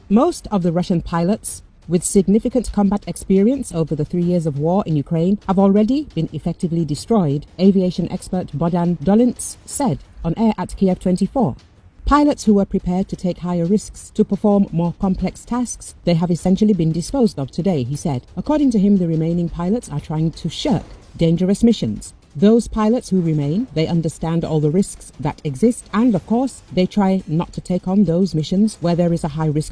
Most of the Russian pilots with significant combat experience over the 3 years of war in Ukraine have already been effectively destroyed, aviation expert Bohdan Dolintse said on air at Kiev 24. Pilots who were prepared to take higher risks to perform more complex tasks, they have essentially been disposed of today, he said. According to him, the remaining pilots are trying to shirk dangerous missions. Those pilots who remain, they understand all the risks that exist, and of course, they try not to take on those missions where there is a high risk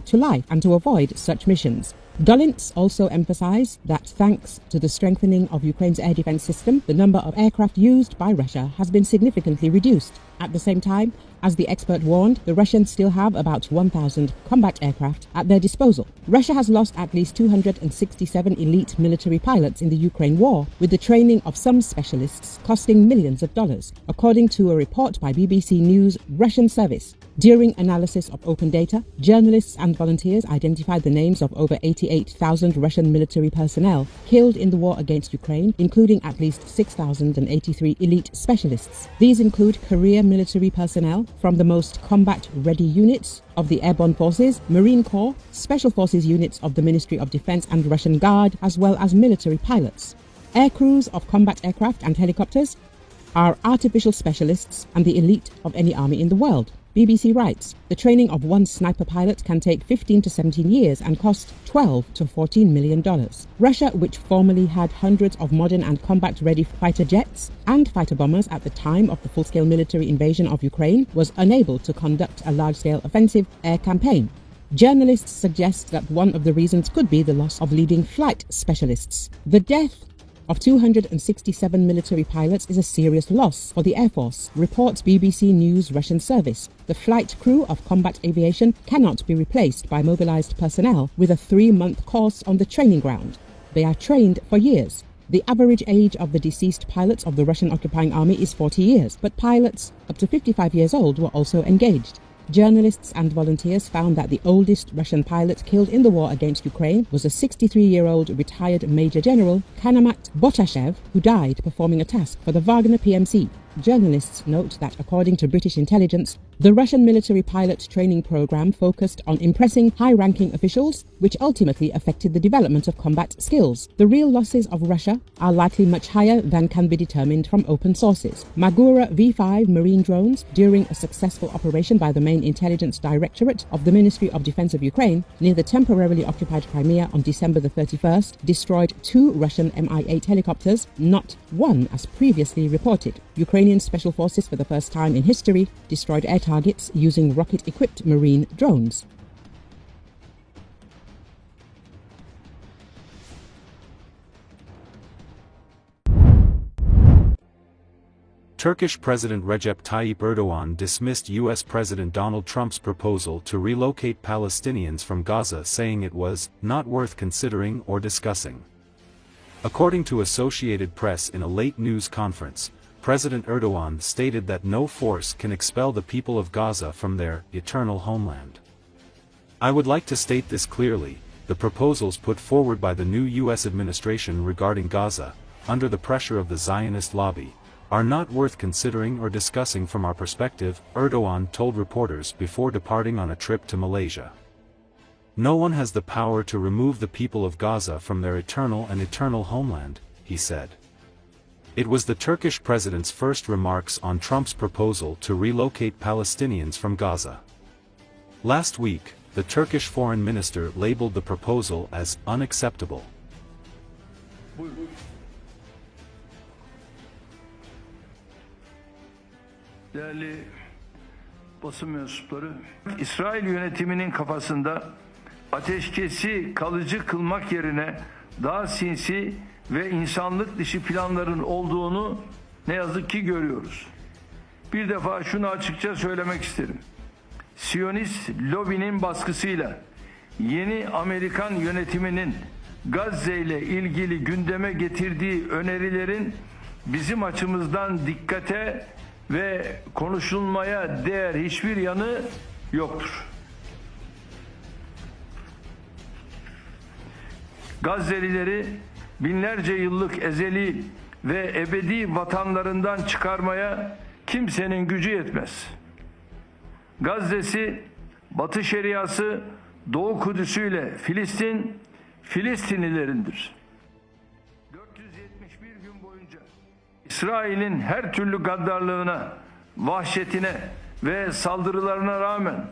to life, and to avoid such missions. Dolintse also emphasized that thanks to the strengthening of Ukraine's air defense system, the number of aircraft used by Russia has been significantly reduced. At the same time, as the expert warned, the Russians still have about 1,000 combat aircraft at their disposal. Russia has lost at least 267 elite military pilots in the Ukraine war, with the training of some specialists costing millions of dollars, according to a report by BBC News Russian service. During analysis of open data, journalists and volunteers identified the names of over 88,000 Russian military personnel killed in the war against Ukraine, including at least 6,083 elite specialists. These include career military personnel from the most combat-ready units of the Airborne Forces, Marine Corps, Special Forces units of the Ministry of Defense and Russian Guard, as well as military pilots. Air crews of combat aircraft and helicopters are artificial specialists and the elite of any army in the world. BBC writes, the training of one sniper pilot can take 15 to 17 years and cost $12 to $14 million. Russia, which formerly had hundreds of modern and combat-ready fighter jets and fighter bombers at the time of the full-scale military invasion of Ukraine, was unable to conduct a large-scale offensive air campaign. Journalists suggest that one of the reasons could be the loss of leading flight specialists. The death of 267 military pilots is a serious loss for the Air Force, reports BBC News Russian service. The flight crew of combat aviation cannot be replaced by mobilized personnel with a 3-month course on the training ground. They are trained for years. The average age of the deceased pilots of the Russian occupying army is 40 years, but pilots up to 55 years old were also engaged. Journalists and volunteers found that the oldest Russian pilot killed in the war against Ukraine was a 63-year-old retired Major General Kanamat Botashev, who died performing a task for the Wagner PMC. Journalists note that according to British intelligence, the Russian military pilot training program focused on impressing high-ranking officials, which ultimately affected the development of combat skills. The real losses of Russia are likely much higher than can be determined from open sources. Magura V-5 marine drones, during a successful operation by the main intelligence directorate of the Ministry of Defense of Ukraine near the temporarily occupied Crimea on December the 31st, destroyed 2 Russian Mi-8 helicopters, not one as previously reported. Ukrainian special forces, for the first time in history, destroyed air targets using rocket-equipped marine drones. Turkish President Recep Tayyip Erdogan dismissed U.S. President Donald Trump's proposal to relocate Palestinians from Gaza, saying it was not worth considering or discussing. According to Associated Press, in a late news conference, President Erdogan stated that no force can expel the people of Gaza from their eternal homeland. I would like to state this clearly: the proposals put forward by the new U.S. administration regarding Gaza, under the pressure of the Zionist lobby, are not worth considering or discussing from our perspective, Erdogan told reporters before departing on a trip to Malaysia. No one has the power to remove the people of Gaza from their eternal homeland, he said. It was the Turkish president's first remarks on Trump's proposal to relocate Palestinians from Gaza. Last week, the Turkish foreign minister labeled the proposal as unacceptable. Değerli basın mensupları, İsrail yönetiminin kafasında ateşkesi kalıcı kılmak yerine daha sinsi ve insanlık dışı planların olduğunu ne yazık ki görüyoruz. Bir defa şunu açıkça söylemek isterim. Siyonist lobinin baskısıyla yeni Amerikan yönetiminin Gazze ile ilgili gündeme getirdiği önerilerin bizim açımızdan dikkate ve konuşulmaya değer hiçbir yanı yoktur. Gazze'lileri binlerce yıllık ezeli ve ebedi vatanlarından çıkarmaya kimsenin gücü yetmez. Gazze'si Batı Şeriası Doğu Kudüs'ü ile Filistin, Filistinlilerindir. 471 gün boyunca İsrail'in her türlü gaddarlığına, vahşetine ve saldırılarına rağmen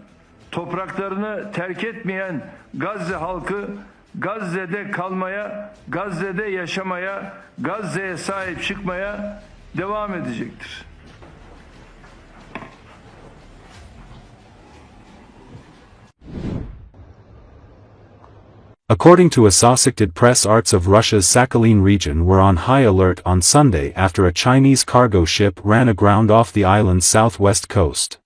topraklarını terk etmeyen Gazze halkı Gazze'de kalmaya, Gazze'de yaşamaya, Gazze'ye sahip çıkmaya devam edecektir. According to Associated Press, arts of Russia's Sakhalin region were on high alert on Sunday after a Chinese cargo ship ran aground off the island's southwest coast.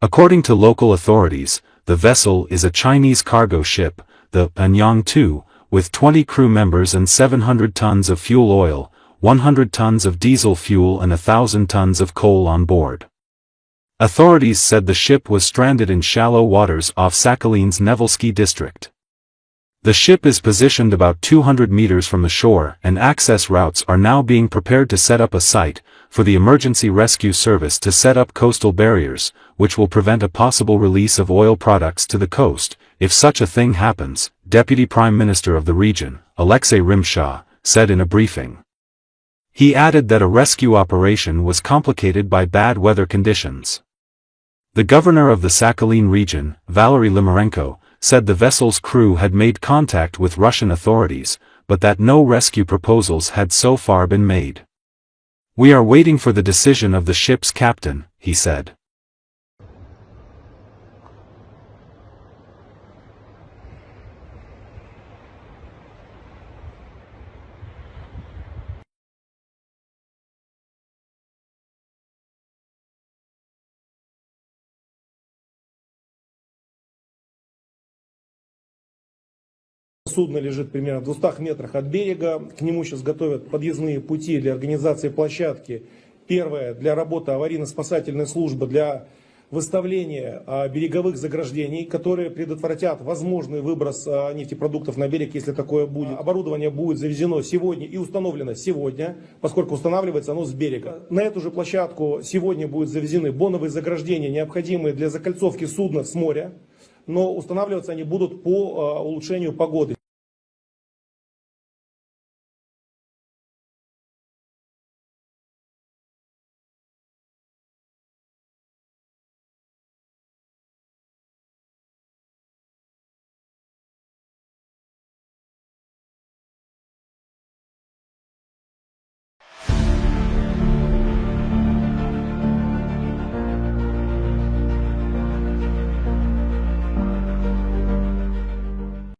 According to local authorities, the vessel is a Chinese cargo ship, the Anyang 2, with 20 crew members and 700 tons of fuel oil, 100 tons of diesel fuel and 1,000 tons of coal on board. Authorities said the ship was stranded in shallow waters off Sakhalin's Nevelsky district. The ship is positioned about 200 meters from the shore, and access routes are now being prepared to set up a site for the emergency rescue service to set up coastal barriers, which will prevent a possible release of oil products to the coast, if such a thing happens, Deputy Prime Minister of the region, Alexei Rimsha, said in a briefing. He added that a rescue operation was complicated by bad weather conditions. The governor of the Sakhalin region, Valery Limarenko, said the vessel's crew had made contact with Russian authorities, but that no rescue proposals had so far been made. "We are waiting for the decision of the ship's captain," he said. Судно лежит примерно в 200 метрах от берега. К нему сейчас готовят подъездные пути для организации площадки. Первое, для работы аварийно-спасательной службы, для выставления береговых заграждений, которые предотвратят возможный выброс нефтепродуктов на берег, если такое будет. Оборудование будет завезено сегодня и установлено сегодня, поскольку устанавливается оно с берега. На эту же площадку сегодня будут завезены боновые заграждения, необходимые для закольцовки судна с моря. Но устанавливаться они будут по улучшению погоды.